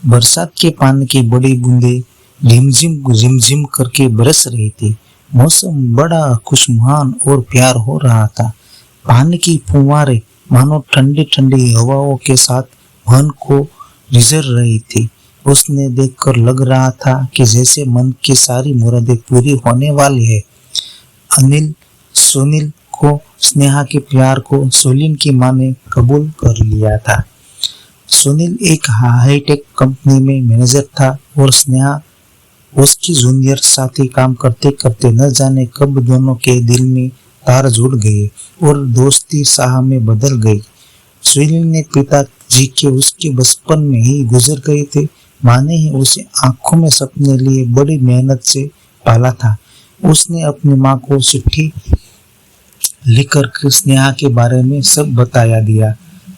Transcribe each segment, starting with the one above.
बरसात के पानी की बड़ी बूंदें रिमझिम रिमझिम करके बरस रही थी। मौसम बड़ा खुशनुमा और प्यार हो रहा था। पानी की फुहारें मानो ठंडी ठंडी हवाओं के साथ मन को रिझर रही थी। उसने देखकर लग रहा था कि जैसे मन की सारी मुरादें पूरी होने वाली है। अनिल सुनील को स्नेहा के प्यार को सोलिन की मां ने कबूल कर लिया था। सुनील एक हाईटेक कंपनी में मैनेजर था और स्नेहा उसकी जूनियर साथी। काम करते करते न जाने कब दोनों के दिल में तार जुड़ गए और दोस्ती साह में बदल गई। सुनील ने पिताजी के उसके बचपन में ही गुजर गए थे। माँ ने ही उसे आंखों में सपने लिए बड़ी मेहनत से पाला था। उसने अपनी माँ को चिट्ठी लिखकर स्नेहा के बारे में सब बताया दिया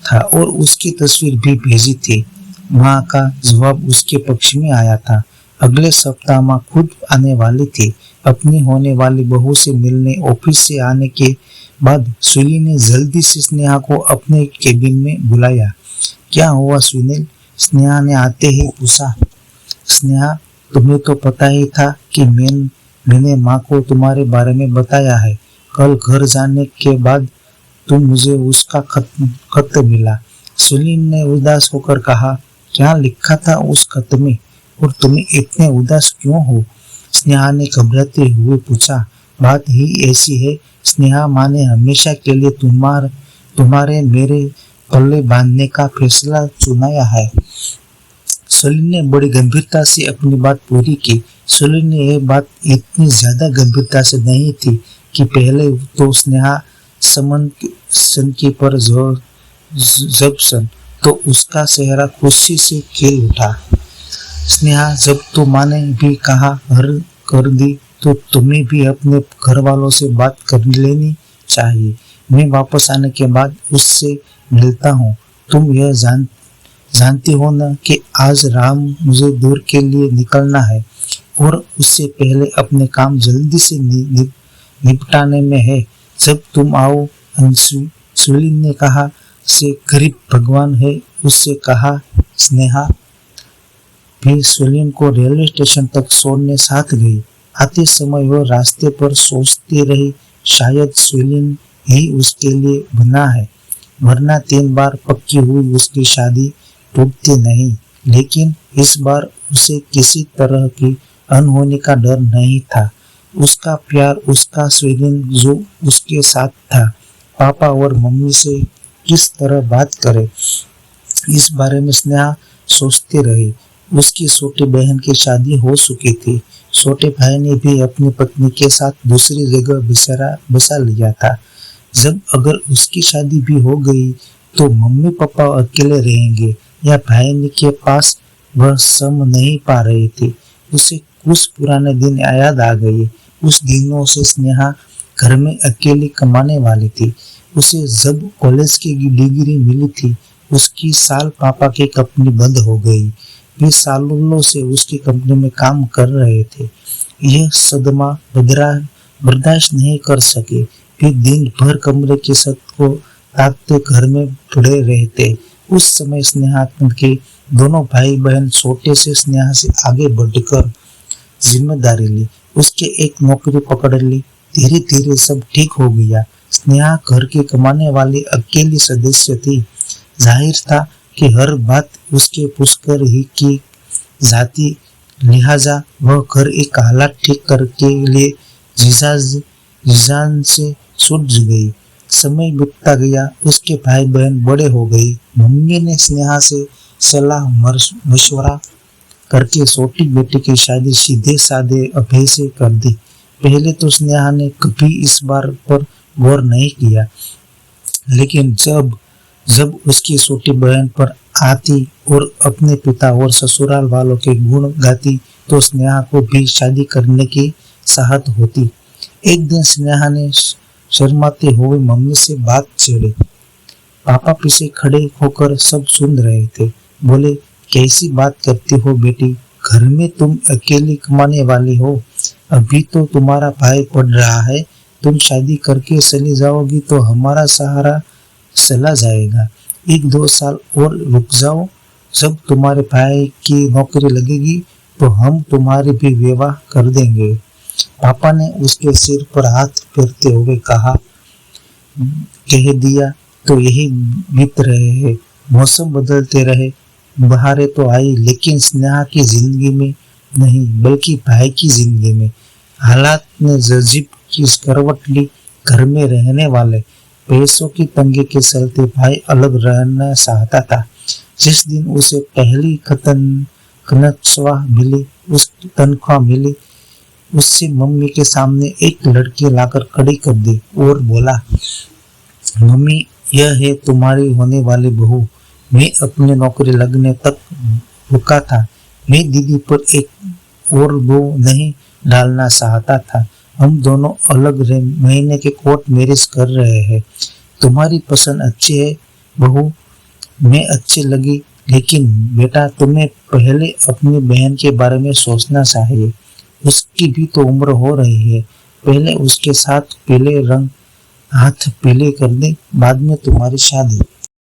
था और उसकी तस्वीर भी भेजी थी। माँ का जवाब उसके पक्ष में आया था। अगले सप्ताह माँ खुद आने वाली थी। अपनी होने वाली बहू से मिलने ऑफिस से आने के बाद सुनील ने जल्दी से स्नेहा को अपने केबिन में बुलाया। क्या हुआ सुनील? स्नेहा ने आते ही पूछा। स्नेहा, तुम्हें तो पता ही था कि मैंने माँ को तुम्हारे बारे में बताया है। कल घर जाने के बाद तुम मुझे उसका खत मिला। सुनील ने उदास होकर कहा। क्या लिखा था उस खत में और तुम्हें इतने उदास क्यों हो? स्नेहा ने घबराते हुए पूछा। बात ही ऐसी है स्नेहा, माँ ने हमेशा के लिए तुम्हारे मेरे पल्ले बांधने का फैसला चुनाया है। सुनील ने बड़ी गंभीरता से अपनी बात पूरी की। सुनील ने यह बात इतनी ज्यादा गंभीरता से नहीं थी कि पहले तो स्नेहा समन की पर जब सन तो उसका चेहरा खुशी से खिल उठा। स्नेहा, जब तो माँ ने भी कहा हर कर दी तो तुम्हें भी अपने घर वालों से बात कर लेनी चाहिए। मैं वापस आने के बाद उससे मिलता हूँ। तुम यह जानती हो ना कि आज राम मुझे दूर के लिए निकलना है और उससे पहले अपने काम जल्दी से निपटाने में है। जब तुम आओ। सुनील ने कहा। से गरीब भगवान है उससे कहा। स्नेहा भी सुनील को रेलवे स्टेशन तक छोड़ने साथ गई। आते समय वो रास्ते पर सोचती रही, शायद सुनील ही उसके लिए बना है, वरना 3 बार पक्की हुई उसकी शादी टूटती नहीं। लेकिन इस बार उसे किसी तरह की अनहोनी का डर नहीं था। उसका प्यार, उसका सुनील जो उसके साथ था। पापा और मम्मी से किस तरह बात करे, इस बारे में स्नेहा सोचती रही। उसकी छोटी बहन की शादी हो चुकी थी। छोटे भाई ने भी अपनी पत्नी के साथ दूसरी जगह बसा लिया था। जब अगर उसकी शादी भी हो गई तो मम्मी पापा अकेले रहेंगे या भाई के पास वह सम नहीं पा रही थी। उसे कुछ पुराने दिन याद आ गए। उस दिनों से स्नेहा घर में अकेली कमाने वाली थी। उसे जब कॉलेज की डिग्री मिली थी उसकी साल पापा की कंपनी बंद हो गई। वे सालों से उसकी कंपनी में काम कर रहे थे। यह सदमा बर्दाश्त नहीं कर सके। वे दिन भर कमरे की छत को ताकते घर में पड़े रहते। उस समय स्नेहा के दोनों भाई बहन छोटे से स्नेहा से आगे बढ़कर जिम्मेदारी ली। उसके एक नौकरी पकड़ ली। धीरे धीरे सब ठीक हो गया। स्नेहा घर की कमाने वाली अकेली सदस्य थी। जाहिर था कि हर बात उसके पूछकर ही की जाती, लिहाजा वह घर एक हालात ठीक करके लिए जिजान से छूट गई। समय बीतता गया। उसके भाई बहन बड़े हो गए। मम्मी ने स्नेहा से सलाह मशवरा करके छोटी बेटी की शादी सीधे साधे अभय से कर दी। पहले तो स्नेहा ने कभी इस बार पर गौर नहीं किया, लेकिन जब उसकी छोटी बहन पर आती और अपने पिता और ससुराल वालों के गुण गाती तो स्नेहा को भी शादी करने की चाहत होती। एक दिन स्नेहा ने शर्माते हुए मम्मी से बात छेड़ी। पापा पीछे खड़े होकर सब सुन रहे थे। बोले, कैसी बात करती हो बेटी, घर में तुम अकेली कमाने वाली हो। अभी तो तुम्हारा भाई पढ़ रहा है। तुम शादी करके चली जाओगी तो हमारा सहारा चला जाएगा। 1-2 साल और रुक जाओ। जब तुम्हारे भाई की नौकरी लगेगी तो हम तुम्हारी भी विवाह कर देंगे। पापा ने उसके सिर पर हाथ फेरते हुए कह दिया तो यही बीत रहे हैं। मौसम बदलते रहे, बहारें तो आई, लेकिन स्नेहा की जिंदगी में नहीं, बल्कि भाई की जिंदगी में। हालात ने अजीब की करवट ली। घर में रहने वाले पैसों की तंगी के चलते भाई अलग रहना चाहता था। जिस दिन उसे पहली तनख्वाह मिली, उससे मम्मी के सामने एक लड़की लाकर खड़ी कर दी और बोला, मम्मी, यह है तुम्हारी होने वाली बहू। मैं अपनी नौकरी लगने तक रुका था। मैं दीदी पर एक और बोझ नहीं डालना चाहता था। हम दोनों अलग महीने के कोर्ट मैरिज कर रहे हैं। तुम्हारी पसंद अच्छी है बहू, मैं अच्छी लगी, लेकिन बेटा तुम्हें पहले अपनी बहन के बारे में सोचना चाहिए। उसकी भी तो उम्र हो रही है। पहले उसके साथ पीले रंग हाथ पीले कर दे, बाद में तुम्हारी शादी।